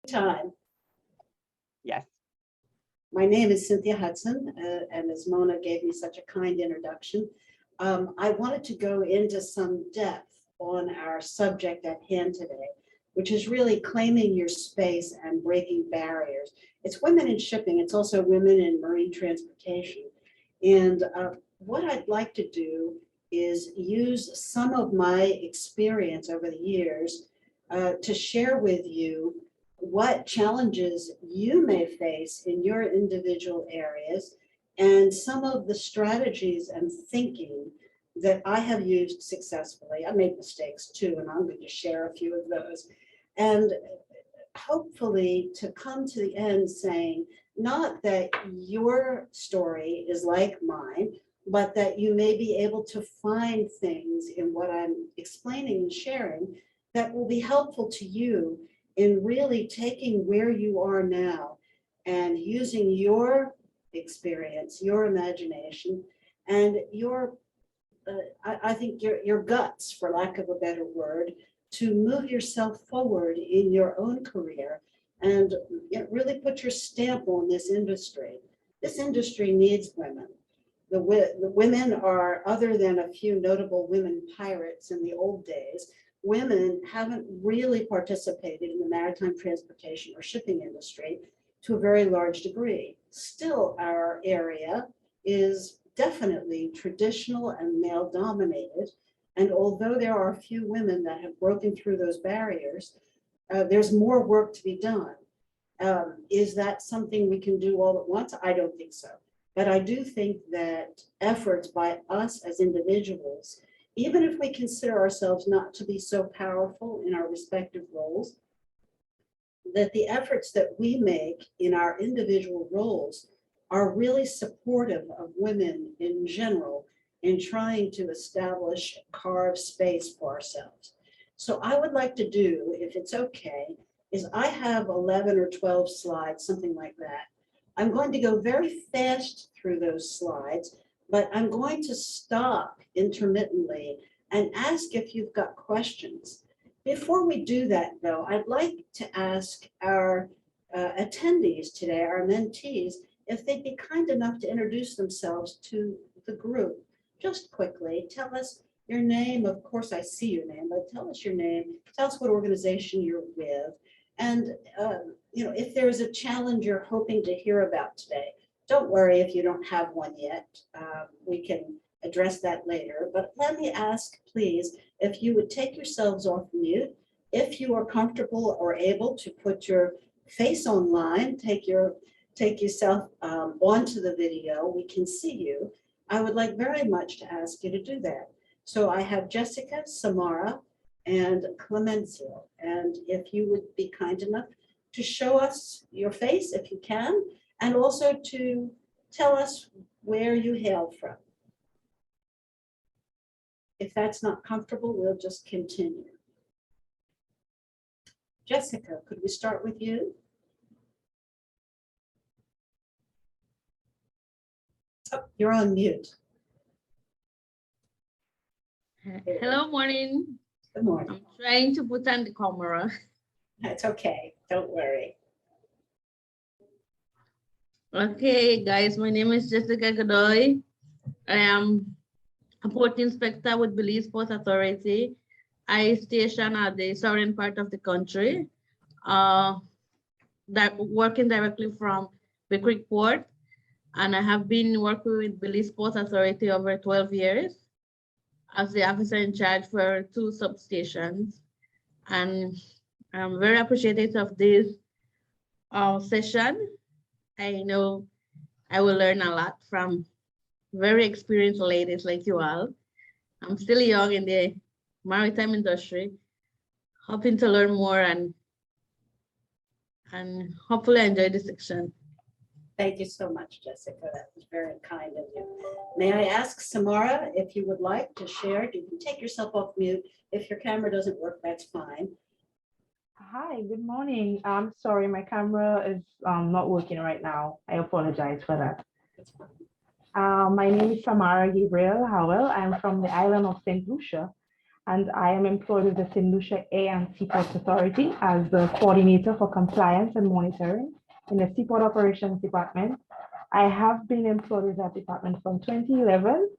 Time. Yes. My name is Cynthia Hudson, and as Mona gave me such a kind introduction, I wanted to go into some depth on our subject at hand today, which is really claiming your space and breaking barriers. It's women in shipping. It's also women in marine transportation. And what I'd like to do is use some of my experience over the years to share with you what challenges you may face in your individual areas and some of the strategies and thinking that I have used successfully. I made mistakes too, and I'm going to share a few of those. And hopefully to come to the end saying, not that your story is like mine, but that you may be able to find things in what I'm explaining and sharing that will be helpful to you in really taking where you are now and using your experience, your imagination, and your, I think your guts, for lack of a better word, to move yourself forward in your own career and really put your stamp on this industry. This industry needs women. The women are, other than a few notable women pirates in the old days, women haven't really participated in the maritime transportation or shipping industry to a very large degree. Still, our area is definitely traditional and male dominated. And although there are a few women that have broken through those barriers, there's more work to be done. Is that something we can do all at once? I don't think so. But I do think that efforts by us as individuals, even if we consider ourselves not to be so powerful in our respective roles, that the efforts that we make in our individual roles are really supportive of women in general in trying to establish, carve space for ourselves. So I would like to do, if it's okay, is I have 11 or 12 slides, something like that. I'm going to go very fast through those slides, but I'm going to stop intermittently and ask if you've got questions. Before we do that, though, I'd like to ask our attendees today, our mentees, if they'd be kind enough to introduce themselves to the group. Just quickly, tell us your name. Of course, I see your name, but tell us your name. Tell us what organization you're with. And if there's a challenge you're hoping to hear about today, don't worry if you don't have one yet. We can address that later. But let me ask, please, if you would take yourselves off mute. If you are comfortable or able to put your face online, take yourself onto the video, we can see you. I would like very much to ask you to do that. So I have Jessica, Samara, and Clemencio. And if you would be kind enough to show us your face, if you can, and also to tell us where you hail from. If that's not comfortable, we'll just continue. Jessica, could we start with you? Oh, you're on mute. Hello, morning. Good morning. I'm trying to put on the camera. That's okay. Don't worry. Okay, guys, my name is Jessica Godoy. I am a port inspector with Belize Port Authority. I station at the southern part of the country, working directly from the Creek Port. And I have been working with Belize Port Authority over 12 years as the officer in charge for 2 substations. And I'm very appreciative of this session. I know I will learn a lot from very experienced ladies like you all. I'm still young in the maritime industry, hoping to learn more and hopefully enjoy this section. Thank you so much, Jessica. That was very kind of you. May I ask Samara if you would like to share? You can take yourself off mute. If your camera doesn't work, that's fine. Hi, good morning. I'm sorry, my camera is not working right now. I apologize for that. My name is Samara Gabriel Howell. I'm from the island of St. Lucia. and I am employed with the St. Lucia A and Seaport Authority as the coordinator for compliance and monitoring in the Seaport Operations Department. I have been employed with that department from 2011.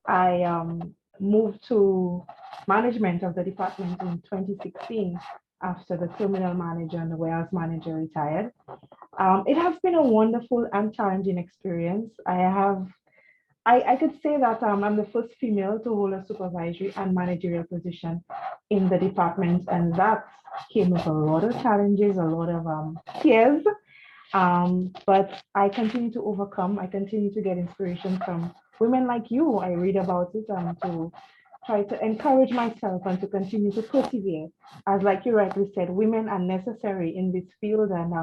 I moved to management of the department in 2016 after the terminal manager and the warehouse manager retired. It has been a wonderful and challenging experience. I could say that I'm the first female to hold a supervisory and managerial position in the department, and that came with a lot of challenges, a lot of tears. But I continue to overcome. I continue to get inspiration from women like you. I read about it to try to encourage myself and to continue to persevere. As like you rightly said, women are necessary in this field, and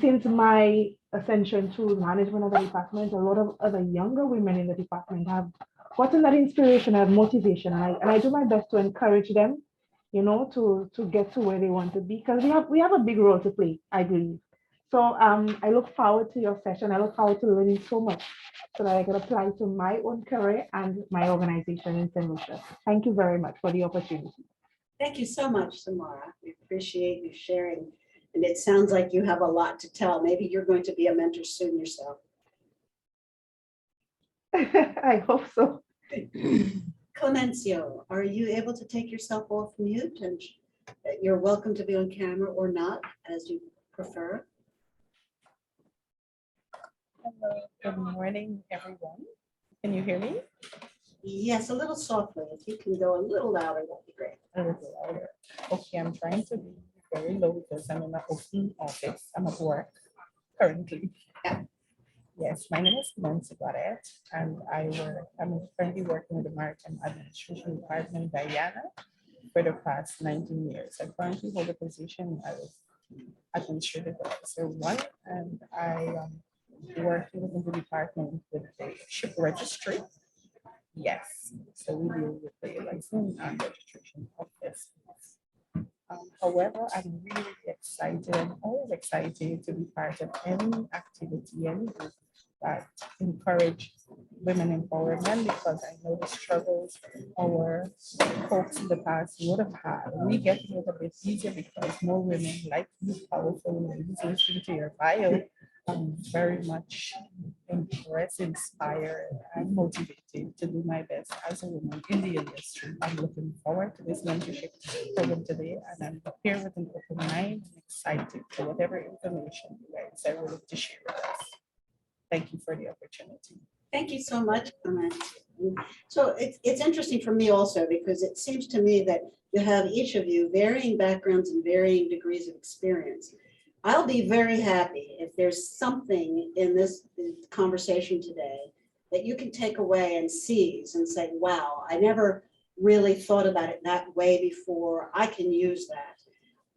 since my ascension to management of the department, a lot of other younger women in the department have gotten that inspiration and motivation, and I do my best to encourage them, you know, to get to where they want to be, because we have a big role to play, I believe. So I look forward to your session. I look forward to learning so much so that I can apply to my own career and my organization in St. Lucia. Thank you very much for the opportunity. Thank you so much, Samara. We appreciate you sharing. And it sounds like you have a lot to tell. Maybe you're going to be a mentor soon yourself. I hope so. Clemencio, are you able to take yourself off mute? And you're welcome to be on camera or not, as you prefer. Hello, good morning, everyone. Can you hear me? Yes, a little softly. If you can go a little louder, that'd be great. A little louder. Okay, I'm trying to be very low because I'm in an open office. I'm at work currently. Yeah. Yes, my name is Nancy Barrett, and I'm currently working with the Maritime Administration Department, Guyana, for the past 19 years. I currently hold a position as Administrative Officer 1, and I work within the department with the ship registry. Yes, so we deal with the license and registration of this. However, I'm really excited. I'm always excited to be part of any activity, any group that encourage women empowerment, because I know the struggles our folks in the past would have had. We get it a little bit easier because more women like you, powerful ladies, listening to your bio. I'm very much impressed, inspired, and motivated to do my best as a woman in the industry. I'm looking forward to this mentorship program today, and I'm here with an open mind and excited for whatever information you guys are willing to share with us. Thank you for the opportunity. Thank you so much, Clemencio. So it's interesting for me also, because it seems to me that you have each of you varying backgrounds and varying degrees of experience. I'll be very happy if there's something in this conversation today that you can take away and seize and say, wow, I never really thought about it that way before. I can use that.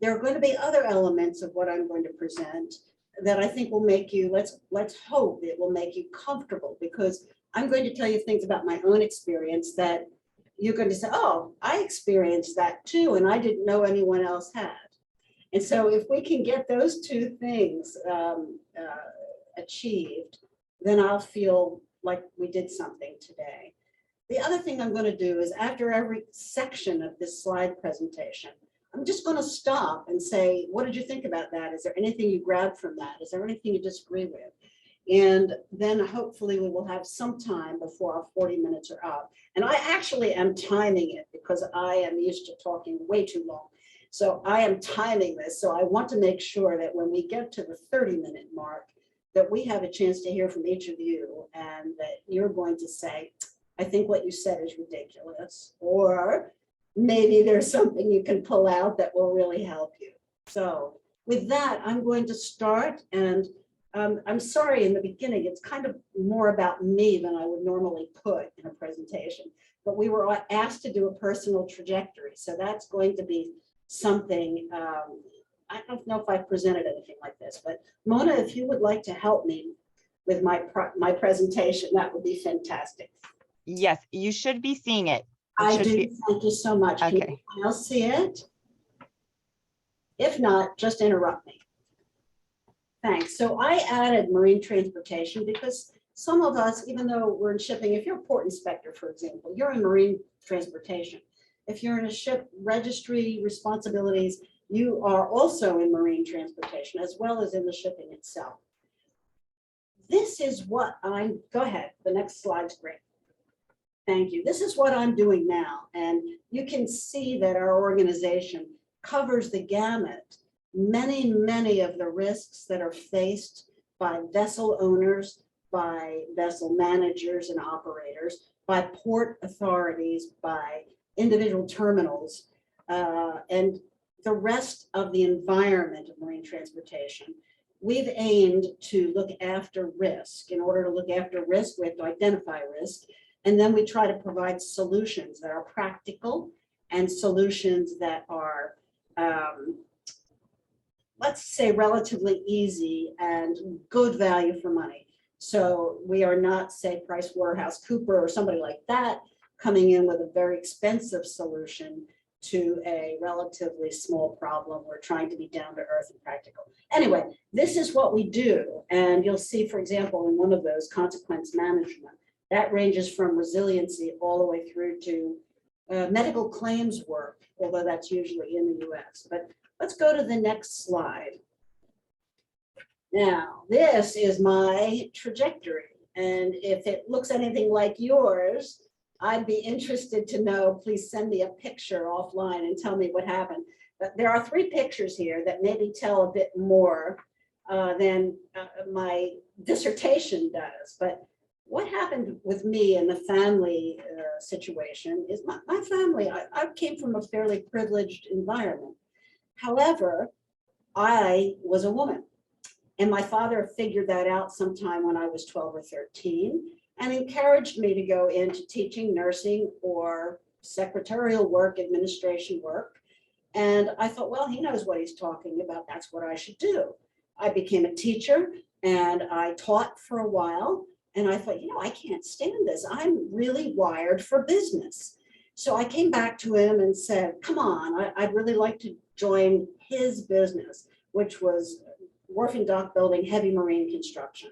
There are going to be other elements of what I'm going to present that I think will make you, let's hope it will make you comfortable, because I'm going to tell you things about my own experience that you're going to say, oh, I experienced that too, and I didn't know anyone else had. And so if we can get those two things achieved, then I'll feel like we did something today. The other thing I'm going to do is, after every section of this slide presentation, I'm just going to stop and say, what did you think about that? Is there anything you grabbed from that? Is there anything you disagree with? And then hopefully we will have some time before our 40 minutes are up. And I actually am timing it because I am used to talking way too long. So I am timing this. So I want to make sure that when we get to the 30-minute mark, that we have a chance to hear from each of you, and that you're going to say, I think what you said is ridiculous, or maybe there's something you can pull out that will really help you. So with that, I'm going to start. And I'm sorry, in the beginning, it's kind of more about me than I would normally put in a presentation, but we were asked to do a personal trajectory. So that's going to be something, I don't know if I've presented anything like this, but Mona, if you would like to help me with my presentation, that would be fantastic. Yes, you should be seeing it. I do. Thank you so much. Okay. Can you all see it? If not, just interrupt me. Thanks. So I added marine transportation because some of us, even though we're in shipping, if you're a port inspector, for example, you're in marine transportation. If you're in a ship registry responsibilities, you are also in marine transportation as well as in the shipping itself. This is what go ahead, the next slide's great. Thank you. This is what I'm doing now. And you can see that our organization covers the gamut, many of the risks that are faced by vessel owners, by vessel managers and operators, by port authorities, by individual terminals, and the rest of the environment of marine transportation. We've aimed to look after risk. In order to look after risk, we have to identify risk. And then we try to provide solutions that are practical and solutions that are, let's say, relatively easy and good value for money. So we are not, say, PricewaterhouseCoopers or somebody like that coming in with a very expensive solution to a relatively small problem. We're trying to be down to earth and practical. Anyway, this is what we do. And you'll see, for example, in one of those, consequence management, that ranges from resiliency all the way through to medical claims work, although that's usually in the US. But let's go to the next slide. Now, this is my trajectory. And if it looks anything like yours, I'd be interested to know, please send me a picture offline and tell me what happened. But there are 3 pictures here that maybe tell a bit more than my dissertation does. But what happened with me and the family situation is my family, I came from a fairly privileged environment. However, I was a woman. And my father figured that out sometime when I was 12 or 13 and encouraged me to go into teaching, nursing, or secretarial work, administration work. And I thought, well, he knows what he's talking about. That's what I should do. I became a teacher and I taught for a while. And I thought, I can't stand this. I'm really wired for business. So I came back to him and said, come on, I'd really like to join his business, which was wharf and dock building, heavy marine construction.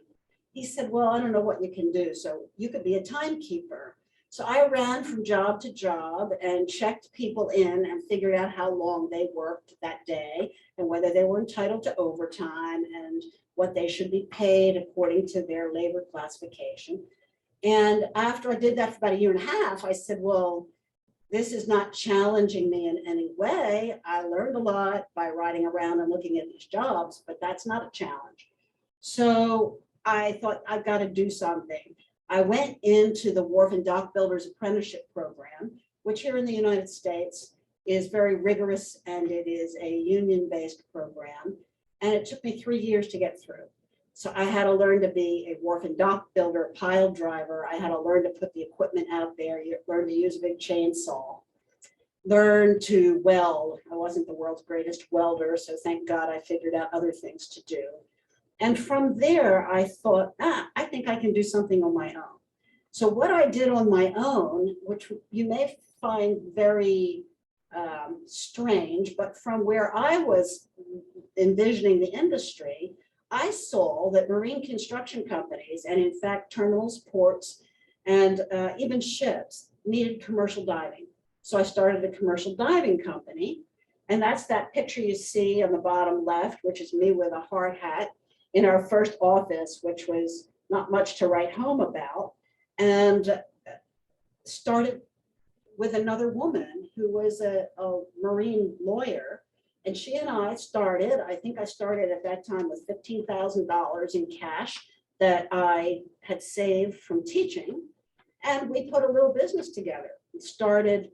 He said, well, I don't know what you can do. So you could be a timekeeper. So I ran from job to job and checked people in and figured out how long they worked that day and whether they were entitled to overtime and what they should be paid according to their labor classification. And after I did that for about 1.5 years, I said, well, this is not challenging me in any way. I learned a lot by riding around and looking at these jobs, but that's not a challenge. So I thought I've got to do something. I went into the Wharf and Dock Builders Apprenticeship Program, which here in the United States is very rigorous and it is a union-based program. And it took me 3 years to get through. So I had to learn to be a wharf and dock builder, pile driver. I had to learn to put the equipment out there, learn to use a big chainsaw, learn to weld. I wasn't the world's greatest welder, so thank God I figured out other things to do. And from there, I thought, I think I can do something on my own. So what I did on my own, which you may find very strange, but from where I was envisioning the industry, I saw that marine construction companies, and in fact, terminals, ports, and even ships needed commercial diving. So I started a commercial diving company. And that's that picture you see on the bottom left, which is me with a hard hat in our first office, which was not much to write home about. And started with another woman who was a marine lawyer. And she and I started, I think I started at that time with $15,000 in cash that I had saved from teaching. And we put a little business together. We started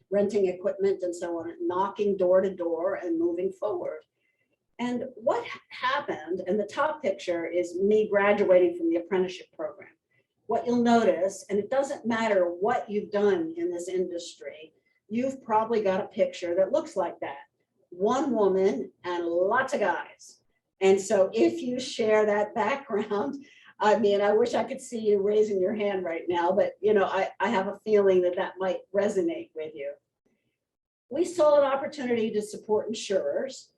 renting equipment and so on, knocking door to door and moving forward. And what happened, and the top picture is me graduating from the apprenticeship program. What you'll notice, and it doesn't matter what you've done in this industry, you've probably got a picture that looks like that. One woman and lots of guys. And so if you share that background, I mean, I wish I could see you raising your hand right now, but I have a feeling that that might resonate with you. We saw an opportunity to support insurers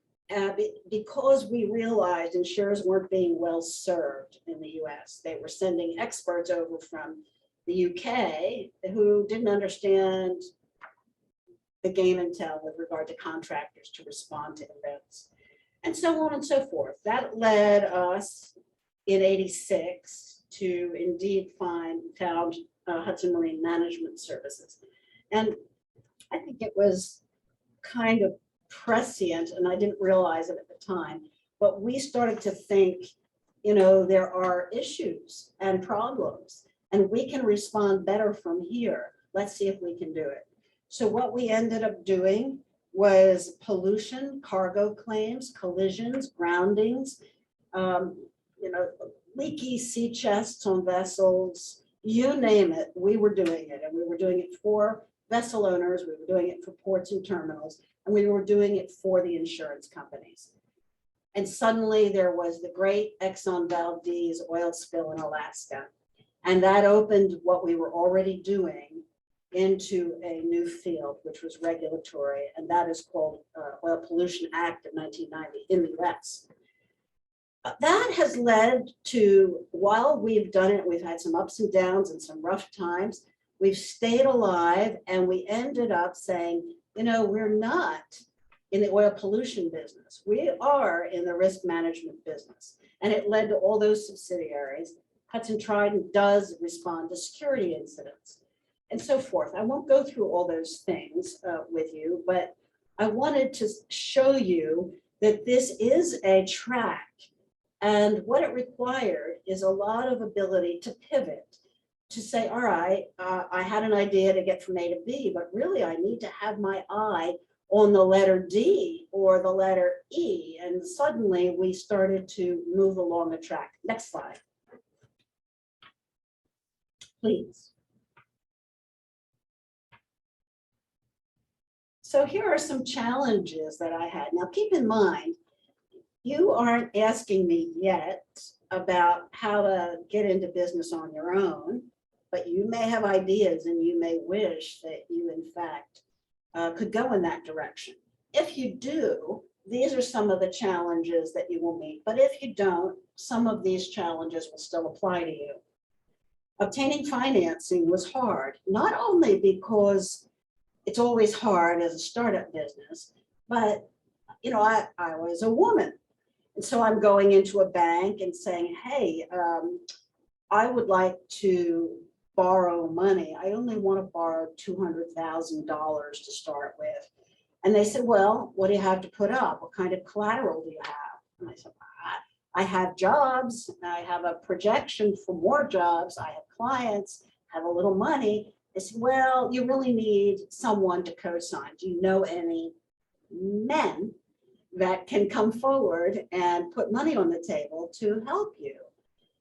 because we realized insurers weren't being well served in the US. They were sending experts over from the UK who didn't understand the game and tell with regard to contractors to respond to events, and so on and so forth. That led us in '86 to indeed found Hudson Marine Management Services. And I think it was kind of prescient, and I didn't realize it at the time, but we started to think, you know, there are issues and problems, and we can respond better from here. Let's see if we can do it. So what we ended up doing was pollution, cargo claims, collisions, groundings, you know, leaky sea chests on vessels, you name it, we were doing it. And we were doing it for vessel owners, we were doing it for ports and terminals, and we were doing it for the insurance companies. And suddenly there was the great Exxon Valdez oil spill in Alaska. And that opened what we were already doing into a new field, which was regulatory, and that is called Oil Pollution Act of 1990 in the US. That has led to, while we've done it, we've had some ups and downs and some rough times, we've stayed alive, and we ended up saying, you know, we're not in the oil pollution business. We are in the risk management business. And it led to all those subsidiaries. Hudson Trident does respond to security incidents and so forth. I won't go through all those things with you, but I wanted to show you that this is a track, and what it required is a lot of ability to pivot, to say, all right, I had an idea to get from A to B, but really I need to have my eye on the letter D or the letter E. And suddenly we started to move along the track. Next slide, please. So here are some challenges that I had. Now keep in mind, you aren't asking me yet about how to get into business on your own, but you may have ideas and you may wish that you in fact could go in that direction. If you do, these are some of the challenges that you will meet, but if you don't, some of these challenges will still apply to you. Obtaining financing was hard, not only because it's always hard as a startup business, but you know, I was a woman. And so I'm going into a bank and saying, hey, I would like to borrow money. I only want to borrow $200,000 to start with. And they said, well, what do you have to put up? What kind of collateral do you have? And I said, I have jobs. I have a projection for more jobs. I have clients, have a little money. They said, well, you really need someone to co-sign. Do you know any men that can come forward and put money on the table to help you?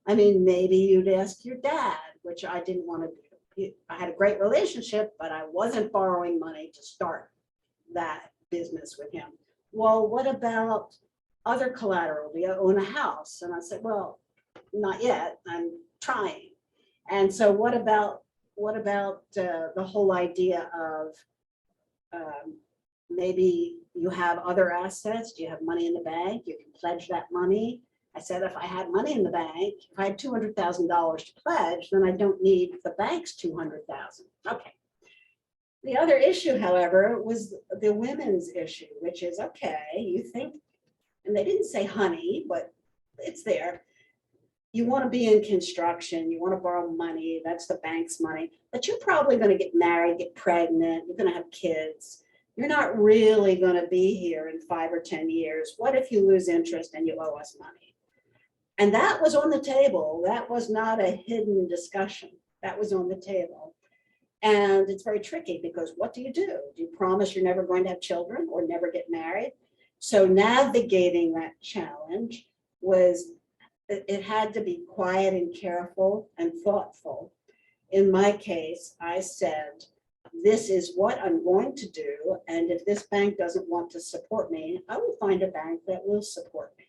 I mean, maybe you'd ask your dad, which I didn't want to do. I had a great relationship, but I wasn't borrowing money to start that business with him. Well, what about other collateral? Do you own a house? And I said, well, not yet, I'm trying. And so what about the whole idea of maybe you have other assets? Do you have money in the bank? You can pledge that money. I said, if I had money in the bank, if I had $200,000 to pledge, then I don't need the bank's $200,000. Okay. The other issue, however, was the women's issue, which is, okay, you think, and they didn't say honey, but it's there. You want to be in construction, you want to borrow money, that's the bank's money, but you're probably going to get married, get pregnant, you're going to have kids. You're not really going to be here in 5 or 10 years. What if you lose interest and you owe us money? And that was on the table. That was not a hidden discussion. That was on the table. And it's very tricky because what do? Do you promise you're never going to have children or never get married? So navigating that challenge was, it had to be quiet and careful and thoughtful. In my case, I said, this is what I'm going to do. And if this bank doesn't want to support me, I will find a bank that will support me.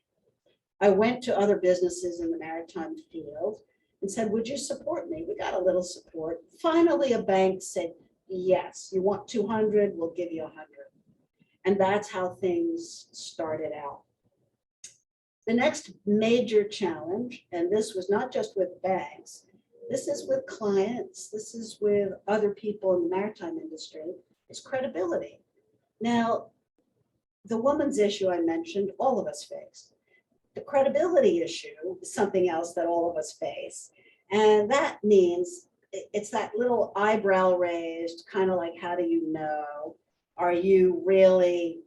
I went to other businesses in the maritime field and said, would you support me? We got a little support. Finally, a bank said, yes, you want 200, we'll give you 100. And that's how things started out. The next major challenge, and this was not just with banks, this is with clients, this is with other people in the maritime industry, is credibility. Now, the woman's issue I mentioned, all of us face. The credibility issue is something else that all of us face. And that means it's that little eyebrow raised, kind of like, how do you know? Are you really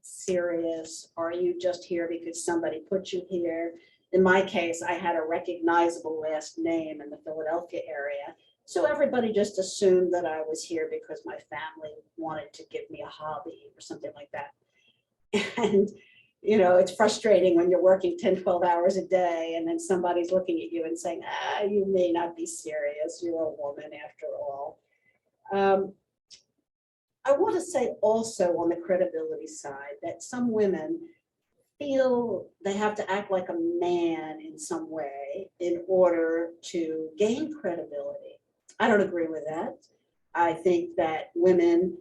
serious? Are you just here because somebody put you here? In my case, I had a recognizable last name in the Philadelphia area. So everybody just assumed that I was here because my family wanted to give me a hobby or something like that. And, you know, it's frustrating when you're working 10, 12 hours a day and then somebody's looking at you and saying, you may not be serious. You're a woman after all. I want to say also on the credibility side that some women feel they have to act like a man in some way in order to gain credibility. I don't agree with that. I think that women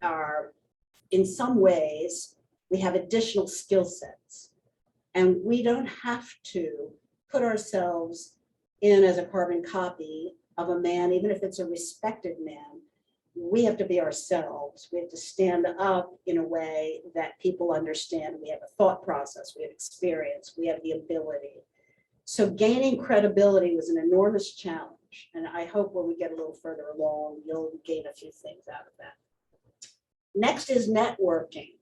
are, in some ways, we have additional skill sets, and we don't have to put ourselves in as a carbon copy of a man, even if it's a respected man. We have to be ourselves. We have to stand up in a way that people understand. We have a thought process, we have experience, we have the ability. So gaining credibility was an enormous challenge. And I hope when we get a little further along, you'll gain a few things out of that. Next is networking.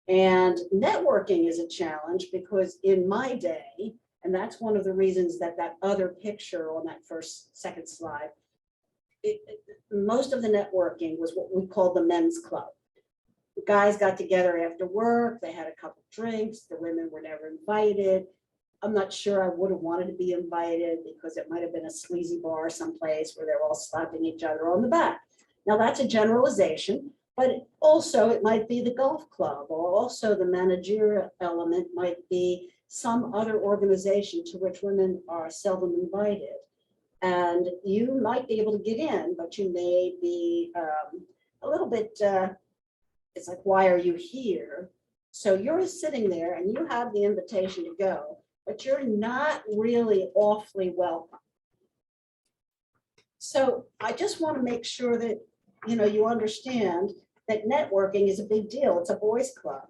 And networking is a challenge because in my day, and that's one of the reasons that that other picture on that second slide, most of the networking was what we called the men's club. The guys got together after work, they had a couple drinks, the women were never invited. I'm not sure I would have wanted to be invited because it might have been a sleazy bar someplace where they're all slapping each other on the back. Now that's a generalization, but also it might be the golf club, or also the managerial element might be some other organization to which women are seldom invited. And you might be able to get in, but you may be a little bit, it's like, why are you here? So you're sitting there and you have the invitation to go, but you're not really awfully welcome. So I just want to make sure that, you know, you understand that networking is a big deal. It's a boys' club.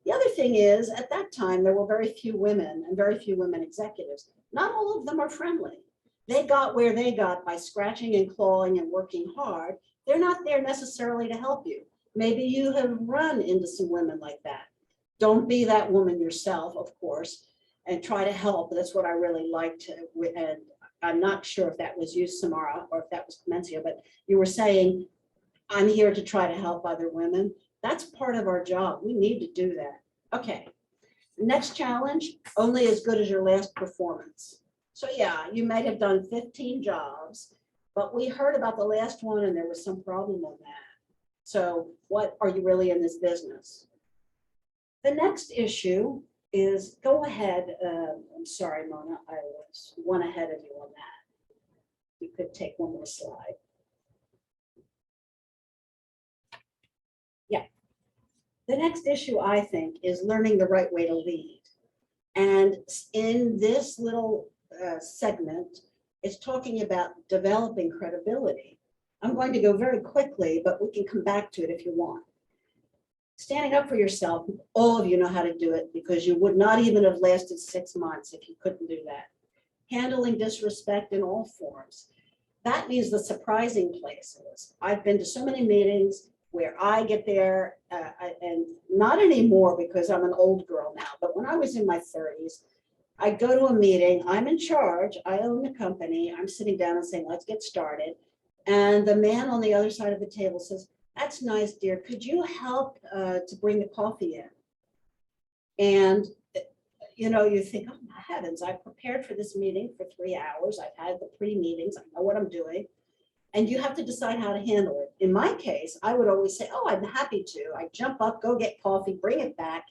The other thing is, at that time, there were very few women and very few women executives. Not all of them are friendly. They got where they got by scratching and clawing and working hard. They're not there necessarily to help you. Maybe you have run into some women like that. Don't be that woman yourself, of course, and try to help. That's what I really liked. And I'm not sure if that was you, Samara, or if that was Clemencia, but you were saying, I'm here to try to help other women. That's part of our job. We need to do that. Okay. Next challenge, only as good as your last performance. So yeah, you might have done 15 jobs, but we heard about the last one and there was some problem on that. So what are you really in this business? The next issue is, go ahead. I'm sorry, Mona, I was one ahead of you on that. You could take one more slide. Yeah. The next issue, I think, is learning the right way to lead. And in this little segment, it's talking about developing credibility. I'm going to go very quickly, but we can come back to it if you want. Standing up for yourself, all of you know how to do it because you would not even have lasted 6 months if you couldn't do that. Handling disrespect in all forms. That means the surprising places. I've been to so many meetings where I get there, and not anymore because I'm an old girl now, but when I was in my 30s, I go to a meeting, I'm in charge, I own the company, I'm sitting down and saying, let's get started. And the man on the other side of the table says, that's nice, dear, could you help to bring the coffee in? And you know, you think, oh my heavens, I've prepared for this meeting for 3 hours, I've had the pre-meetings, I know what I'm doing. And you have to decide how to handle it. In my case, I would always say, oh, I'm happy to. I jump up, go get coffee, bring it back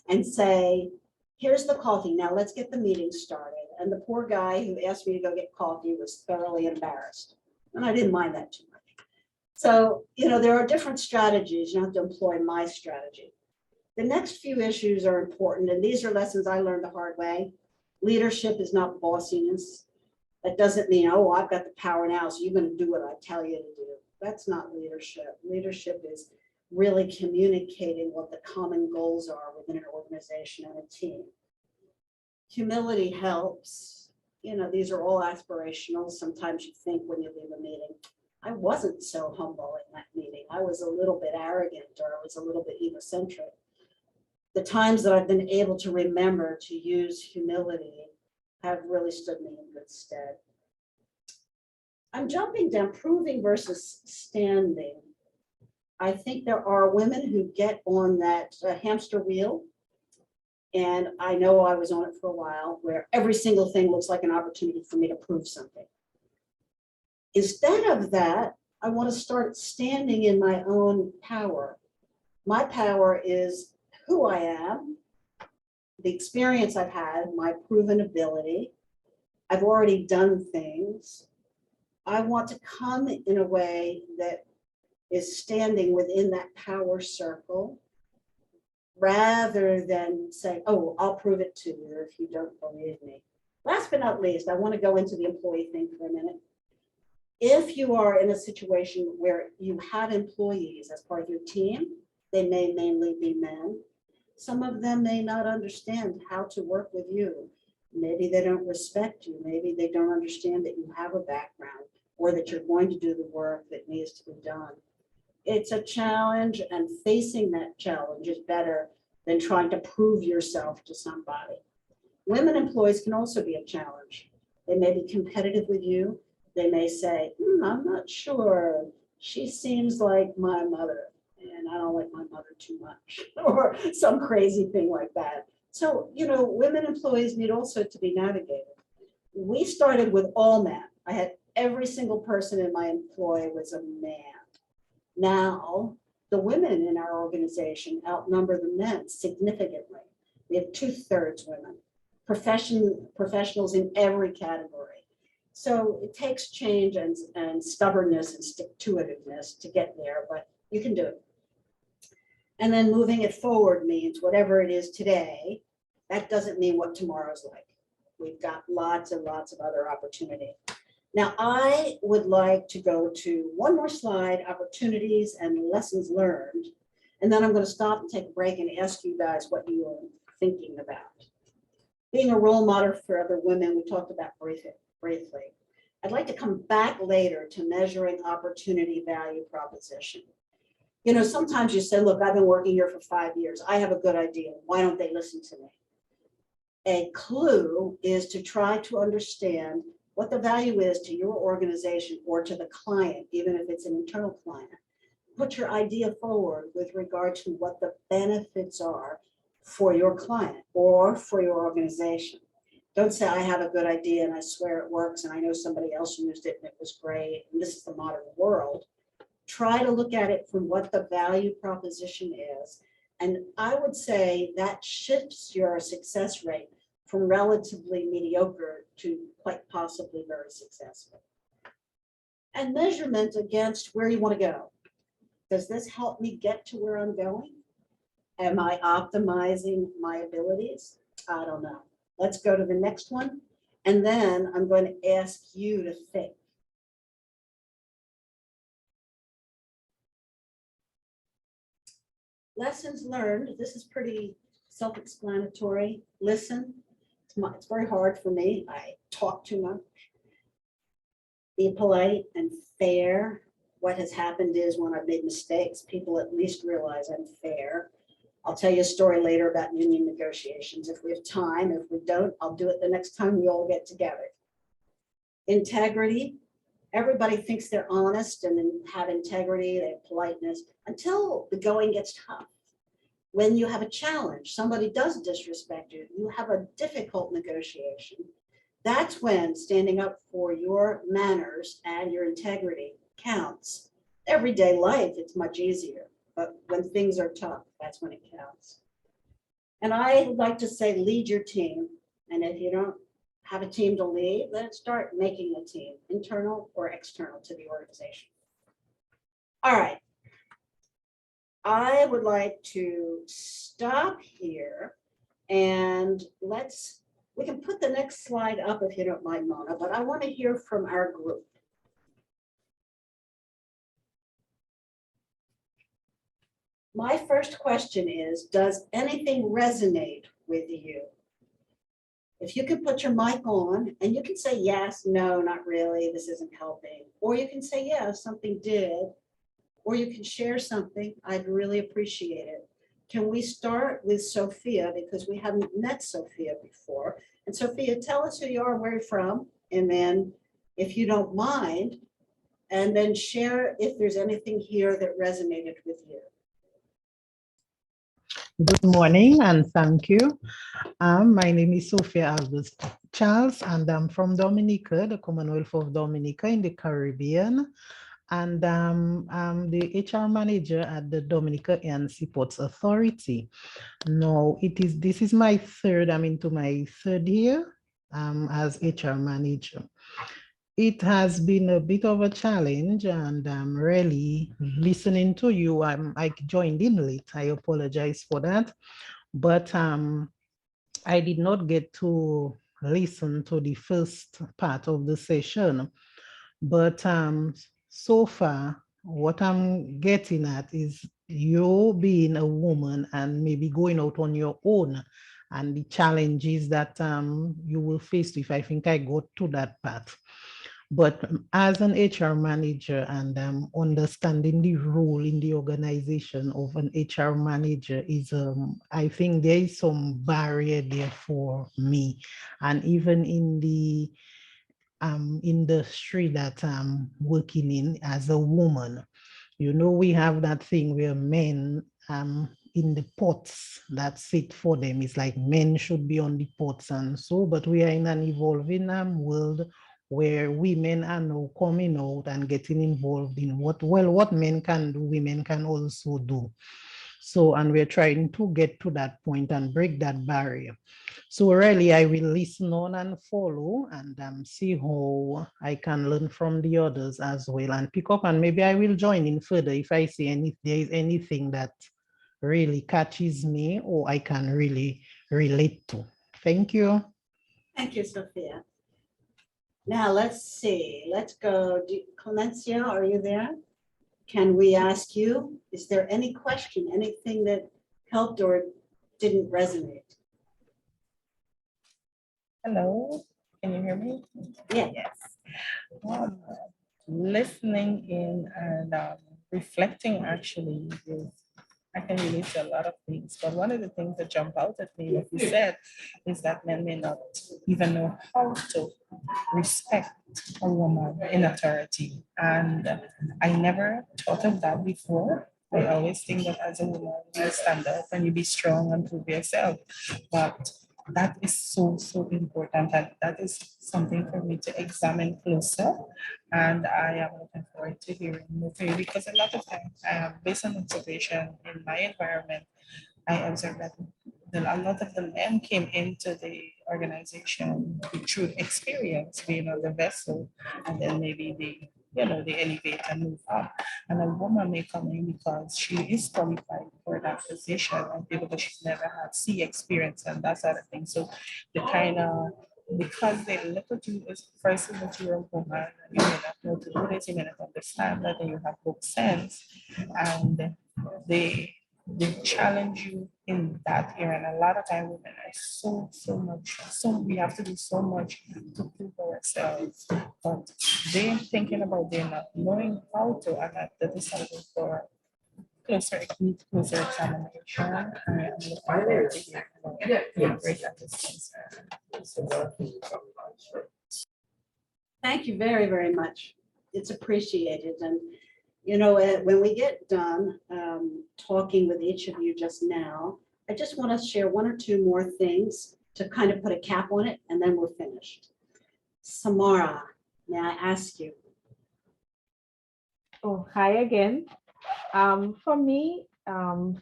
and say, here's the coffee. Now let's get the meeting started. And the poor guy who asked me to go get coffee was thoroughly embarrassed. And I didn't mind that too much. So, there are different strategies. You don't have to employ my strategy. The next few issues are important, and these are lessons I learned the hard way. Leadership is not bossiness. That doesn't mean, oh, I've got the power now, so you're going to do what I tell you to do. That's not leadership. Leadership is really communicating what the common goals are within an organization and a team. Humility helps. These are all aspirational. Sometimes you think when you leave a meeting, I wasn't so humble in that meeting. I was a little bit arrogant, or I was a little bit egocentric. The times that I've been able to remember to use humility have really stood me in good stead. I'm jumping down, proving versus standing. I think there are women who get on that hamster wheel. And I know I was on it for a while, where every single thing looks like an opportunity for me to prove something. Instead of that, I want to start standing in my own power. My power is who I am, the experience I've had, my proven ability. I've already done things. I want to come in a way that is standing within that power circle, rather than say, oh, I'll prove it to you if you don't believe me. Last but not least, I want to go into the employee thing for a minute. If you are in a situation where you have employees as part of your team, they may mainly be men. Some of them may not understand how to work with you. Maybe they don't respect you. Maybe they don't understand that you have a background, or that you're going to do the work that needs to be done. It's a challenge, and facing that challenge is better than trying to prove yourself to somebody. Women employees can also be a challenge. They may be competitive with you. They may say, I'm not sure. She seems like my mother, and I don't like my mother too much, or some crazy thing like that. So, women employees need also to be navigated. We started with all men. I had every single person in my employ was a man. Now, the women in our organization outnumber the men significantly. We have 2/3 women, professionals in every category. So it takes change and stubbornness and stick-to-itiveness to get there, but you can do it. And then moving it forward means whatever it is today, that doesn't mean what tomorrow's like. We've got lots and lots of other opportunity. Now, I would like to go to one more slide, opportunities and lessons learned. And then I'm going to stop and take a break and ask you guys what you are thinking about. Being a role model for other women, we talked about briefly. I'd like to come back later to measuring opportunity value proposition. Sometimes you say, look, I've been working here for 5 years. I have a good idea. Why don't they listen to me? A clue is to try to understand what the value is to your organization or to the client, even if it's an internal client. Put your idea forward with regard to what the benefits are for your client or for your organization. Don't say, I have a good idea and I swear it works and I know somebody else used it and it was great and this is the modern world. Try to look at it from what the value proposition is. And I would say that shifts your success rate from relatively mediocre to quite possibly very successful. And measurement against where you want to go. Does this help me get to where I'm going? Am I optimizing my abilities? I don't know. Let's go to the next one. And then I'm going to ask you to think. Lessons learned. This is pretty self-explanatory. Listen. It's very hard for me. I talk too much. Be polite and fair. What has happened is when I've made mistakes, people at least realize I'm fair. I'll tell you a story later about union negotiations if we have time. If we don't, I'll do it the next time we all get together. Integrity. Everybody thinks they're honest and have integrity, they have politeness until the going gets tough. When you have a challenge, somebody does disrespect you, you have a difficult negotiation. That's when standing up for your manners and your integrity counts. Everyday life, it's much easier, but when things are tough, that's when it counts. And I like to say, lead your team. And if you don't have a team to lead, then start making a team, internal or external to the organization. All right. I would like to stop here and we can put the next slide up if you don't mind, Mona, but I want to hear from our group. My first question is, does anything resonate with you? If you could put your mic on and you can say yes, no, not really, this isn't helping. Or you can say, yeah, something did. Or you can share something, I'd really appreciate it. Can we start with Sophia, because we haven't met Sophia before. And Sophia, tell us who you are, where you're from, and then if you don't mind, and then share if there's anything here that resonated with you. Good morning and thank you. My name is Sophia Albus Charles and I'm from Dominica, the Commonwealth of Dominica in the Caribbean. And I'm the HR manager at the Dominica and Seaports Authority. Now, this is my I'm into my third year as HR manager. It has been a bit of a challenge and I'm really listening to you. I joined in late, I apologize for that. But I did not get to listen to the first part of the session. But so far, what I'm getting at is you being a woman and maybe going out on your own and the challenges that you will face if I think I got to that part. But as an HR manager and understanding the role in the organization of an HR manager is, I think there is some barrier there for me. And even in the industry that I'm working in as a woman, you know, we have that thing where men in the pots that sit for them. It's like men should be on the pots and so, but we are in an evolving world where women are now coming out and getting involved in what men can do, women can also do. So, and we're trying to get to that point and break that barrier. So really, I will listen on and follow and see how I can learn from the others as well and pick up, and maybe I will join in further if I see if there is anything that really catches me or I can really relate to. Thank you. Thank you, Sophia. Now let's see, let's go. Clemencia, are you there? Can we ask you, is there any question, anything that helped or didn't resonate? Hello, can you hear me? Yeah. Yes. Listening in and reflecting actually is, I can relate to a lot of things, but one of the things that jump out at me, like you said, is that men may not even know how to respect a woman in authority. And I never thought of that before. I always think that as a woman, you stand up and you be strong and prove yourself. But that is so, so important. And that is something for me to examine closer. And I am looking forward to hearing more from you because a lot of times, based on observation in my environment, I observed that a lot of the men came into the organization through experience, being on the vessel, and then maybe they elevate and move up. And a woman may come in because she is qualified for that position, and because she's never had sea experience and that sort of thing. So the kind of, because they look at you as first that you're a woman, and you may not know to do this, you may not understand that, and you have good sense, and they challenge you in that area. And a lot of time women are so we have to do so much to prove ourselves. But they're thinking about they're not knowing how to, and that is something for closer examination. And I'm looking forward to hearing about where that is concerned. Thank you very, very much. It's appreciated. And you know, when we get done talking with each of you just now, I just want to share one or two more things to kind of put a cap on it, and then we're finished. Samara, may I ask you? Oh, hi again. For me,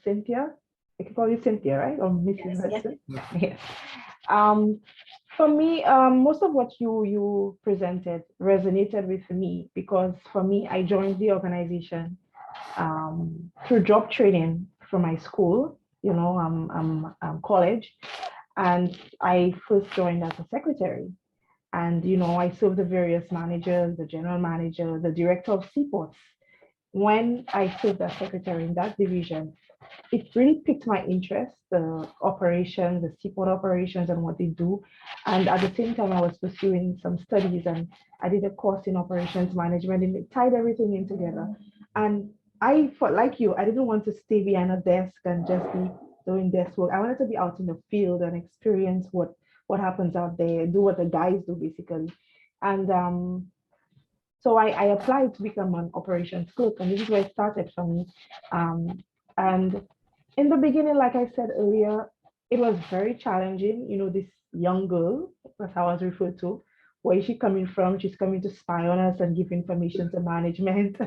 Cynthia, I can call you Cynthia, right? Or Mrs. Hudson? Yes. For me, most of what you presented resonated with me because for me, I joined the organization through job training from my school, college, and I first joined as a secretary. And, I served the various managers, the general manager, the director of seaports. When I served as secretary in that division, it really piqued my interest, the operations, the seaport operations and what they do. And at the same time, I was pursuing some studies and I did a course in operations management and it tied everything in together. And I felt like you, I didn't want to stay behind a desk and just be doing desk work. I wanted to be out in the field and experience what happens out there, do what the guys do basically. And so I applied to become an operations clerk, and this is where it started for me. And in the beginning, like I said earlier, it was very challenging. This young girl, that's how I was referred to, where is she coming from? She's coming to spy on us and give information to management.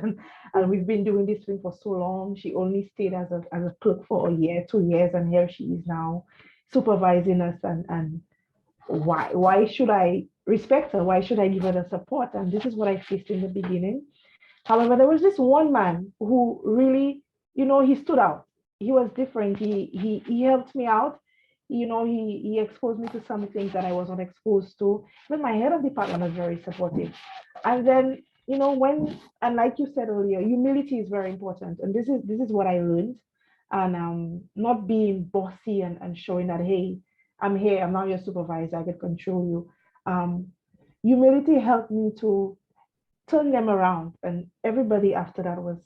And we've been doing this thing for so long. She only stayed as a clerk for a year, 2 years, and here she is now supervising us. And why should I respect her? Why should I give her the support? And this is what I faced in the beginning. However, there was this one man who really, he stood out. He was different. He helped me out. He exposed me to some things that I wasn't exposed to. But my head of department was very supportive. And then, and like you said earlier, humility is very important. And this is what I learned. And not being bossy and showing that, hey, I'm here, I'm not your supervisor, I can control you. Humility helped me to turn them around. And everybody after that was,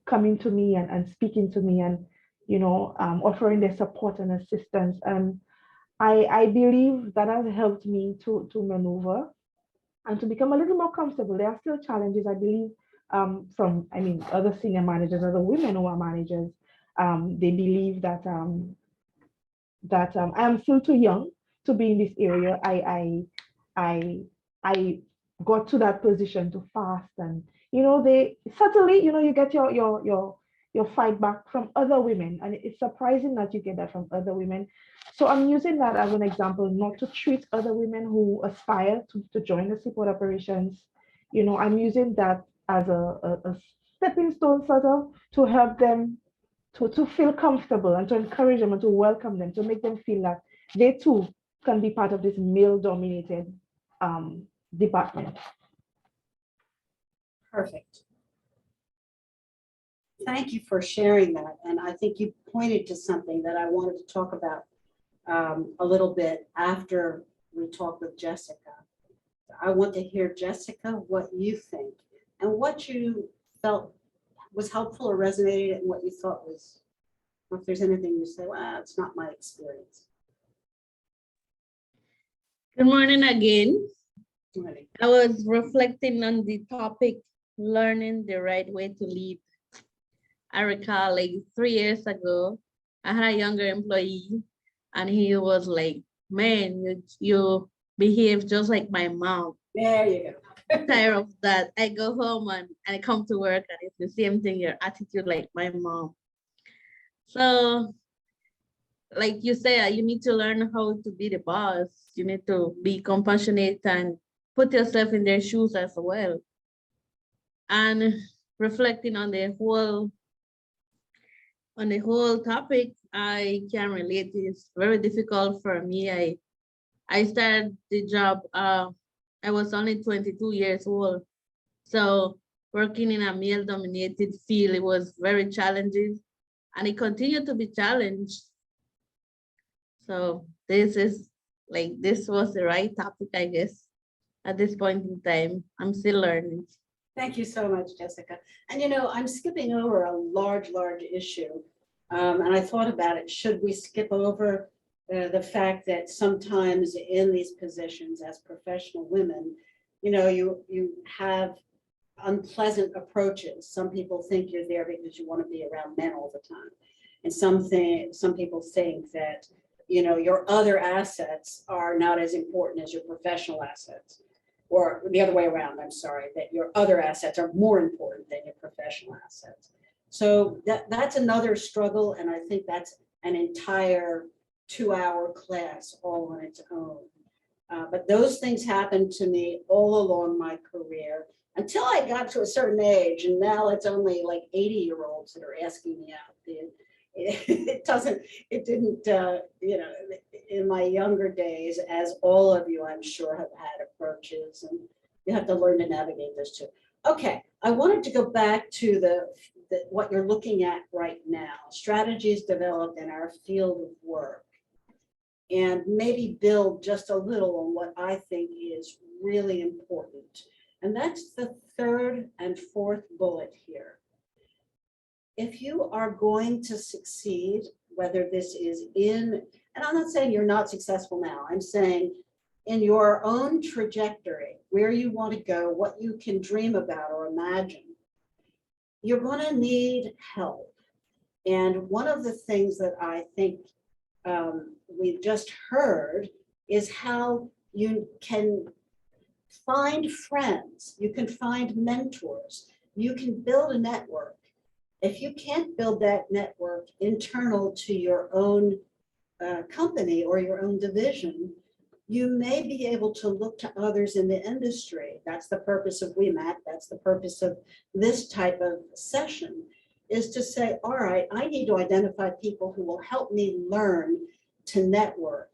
coming to me and speaking to me and, offering their support and assistance. And I believe that has helped me to maneuver and to become a little more comfortable. There are still challenges, I believe, from other senior managers, other women who are managers. They believe that I am still too young to be in this area. I got to that position too fast, and they certainly, you get your fight back from other women, and it's surprising that you get that from other women. So I'm using that as an example, not to treat other women who aspire to join the seaport operations. I'm using that as a stepping stone sort of to help them to feel comfortable and to encourage them and to welcome them, to make them feel that they too can be part of this male-dominated department. Perfect. Thank you for sharing that. And I think you pointed to something that I wanted to talk about a little bit after we talk with Jessica. I want to hear, Jessica, what you think and what you felt was helpful or resonated and what you thought was, if there's anything you say, well, it's not my experience. Good morning again. Good morning. I was reflecting on the topic, learning the right way to lead. I recall like 3 years ago, I had a younger employee and he was like, man, you behave just like my mom. There you go. I'm tired of that. I go home and I come to work and it's the same thing, your attitude like my mom. So like you say, you need to learn how to be the boss. You need to be compassionate and put yourself in their shoes as well. And reflecting on the whole topic, I can relate. It's very difficult for me. I started the job, I was only 22 years old. So working in a male-dominated field, it was very challenging and it continued to be challenged. So this was the right topic, I guess, at this point in time. I'm still learning. Thank you so much, Jessica. And I'm skipping over a large issue. And I thought about it, should we skip over the fact that sometimes in these positions as professional women, you have unpleasant approaches. Some people think you're there because you want to be around men all the time. And some people think that, your other assets are not as important as your professional assets. Or the other way around, I'm sorry, that your other assets are more important than your professional assets. So that's another struggle. And I think that's an entire 2-hour class all on its own. But those things happened to me all along my career. until I got to a certain age, and now it's only like 80-year-olds that are asking me out. It didn't, in my younger days, as all of you, I'm sure, have had approaches, and you have to learn to navigate this too. Okay, I wanted to go back to what you're looking at right now, strategies developed in our field of work, and maybe build just a little on what I think is really important. And that's the third and fourth bullet here. If you are going to succeed, whether this is and I'm not saying you're not successful now, I'm saying in your own trajectory, where you want to go, what you can dream about or imagine, you're going to need help. And one of the things that I think we've just heard is how you can find friends, you can find mentors, you can build a network. If you can't build that network internal to your own company or your own division, you may be able to look to others in the industry. That's the purpose of WiMAC. That's the purpose of this type of session, is to say, all right, I need to identify people who will help me learn to network,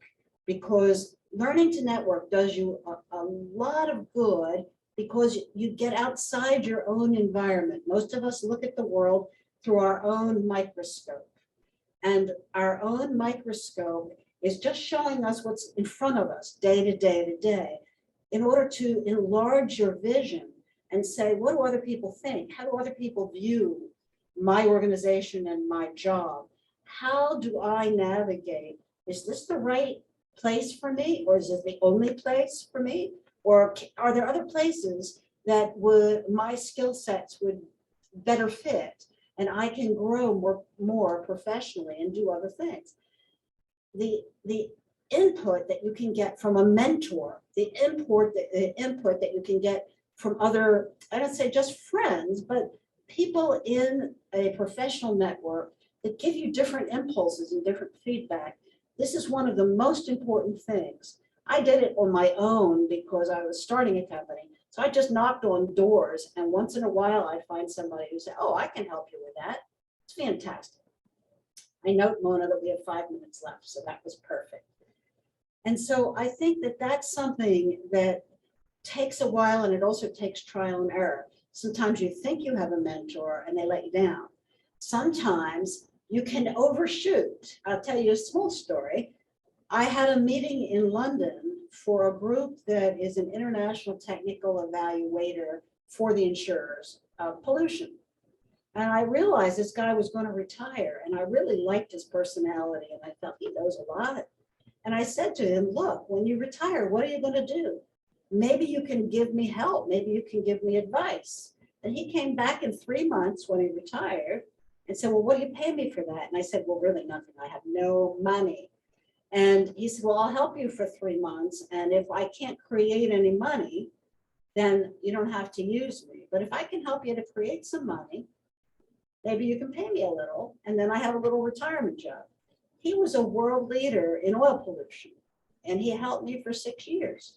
because learning to network does you a lot of good, because you get outside your own environment. Most of us look at the world through our own microscope, and our own microscope is just showing us what's in front of us day to day to day. In order to enlarge your vision and say, what do other people think? How do other people view my organization and my job? How do I navigate? Is this the right place for me, or is it the only place for me? Or are there other places that my skill sets would better fit, and I can grow more professionally and do other things? The input that you can get from a mentor, the input that you can get from other, I don't say just friends, but people in a professional network that give you different impulses and different feedback. This is one of the most important things. I did it on my own because I was starting a company. So I just knocked on doors, and once in a while I'd find somebody who said, oh, I can help you with that. It's fantastic. I note, Mona, that we have 5 minutes left, so that was perfect. And so I think that that's something that takes a while, and it also takes trial and error. Sometimes you think you have a mentor and they let you down. Sometimes you can overshoot. I'll tell you a small story. I had a meeting in London for a group that is an international technical evaluator for the insurers of pollution. And I realized this guy was going to retire, and I really liked his personality, and I felt he knows a lot. And I said to him, look, when you retire, what are you going to do? Maybe you can give me help. Maybe you can give me advice. And he came back in 3 months when he retired and said, well, what do you pay me for that? And I said, well, really nothing. I have no money. And he said, well, I'll help you for 3 months. And if I can't create any money, then you don't have to use me. But if I can help you to create some money, maybe you can pay me a little, and then I have a little retirement job. He was a world leader in oil pollution, and he helped me for 6 years.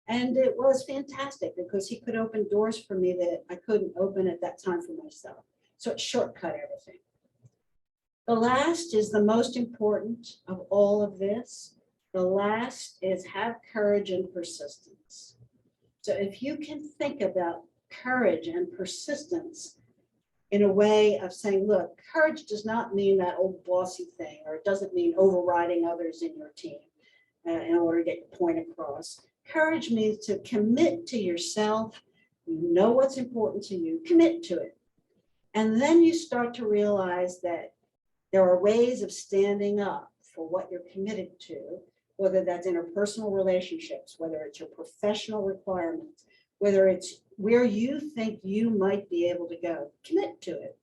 And it was fantastic because he could open doors for me that I couldn't open at that time for myself. So it shortcut everything. The last is the most important of all of this. The last is have courage and persistence. So if you can think about courage and persistence in a way of saying, look, courage does not mean that old bossy thing, or it doesn't mean overriding others in your team in order to get your point across. Courage means to commit to yourself. You know what's important to you, commit to it. And then you start to realize that there are ways of standing up for what you're committed to, whether that's interpersonal relationships, whether it's your professional requirements, whether it's where you think you might be able to go, commit to it.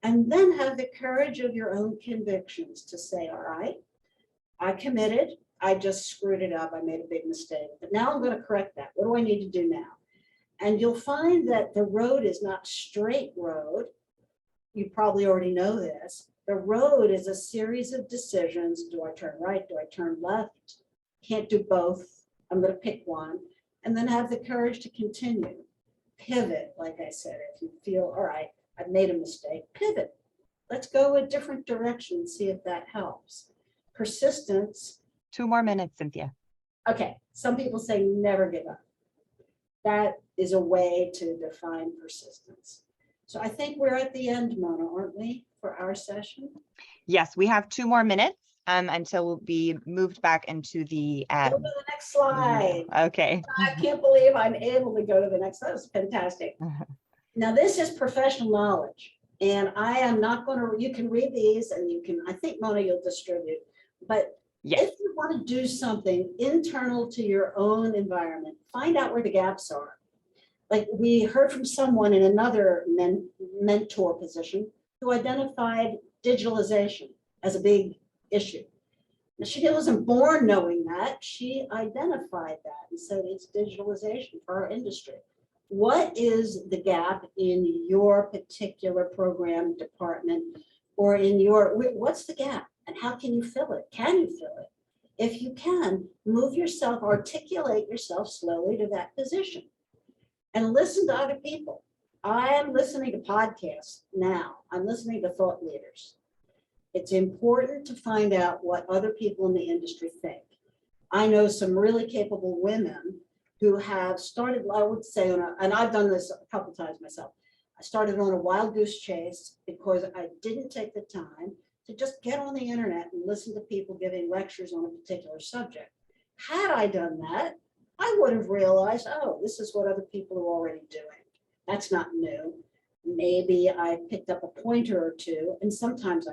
And then have the courage of your own convictions to say, all right, I committed, I just screwed it up, I made a big mistake, but now I'm going to correct that. What do I need to do now? And you'll find that the road is not straight road. You probably already know this. The road is a series of decisions. Do I turn right? Do I turn left? Can't do both. I'm going to pick one. And then have the courage to continue. pivot, like I said, if you feel, all right, I've made a mistake, pivot. Let's go a different direction and see if that helps. Persistence. 2 more minutes, Cynthia. Okay, some people say never give up. That is a way to define persistence. So I think we're at the end, Mona, aren't we, for our session? Yes, we have 2 more minutes until we moved back into the. Go to the next slide. Okay. I can't believe I'm able to go to the next. That was fantastic. Now, this is professional knowledge, and I am not going to, you can read these and you can, I think, Mona, you'll distribute, but Yes. if you want to do something internal to your own environment, find out where the gaps are. Like we heard from someone in another mentor position who identified digitalization as a big issue. Now, she wasn't born knowing that. She identified that and said it's digitalization for our industry. What is the gap in your particular program department or in your, what's the gap and how can you fill it? Can you fill it? If you can, move yourself, articulate yourself slowly to that position and listen to other people. I am listening to podcasts now. I'm listening to thought leaders. It's important to find out what other people in the industry think. I know some really capable women who have started, I would say, and I've done this a couple times myself. I started on a wild goose chase because I didn't take the time to just get on the internet and listen to people giving lectures on a particular subject. Had I done that, I would have realized, oh, this is what other people are already doing. That's not new. Maybe I picked up a pointer or two, and sometimes I thought,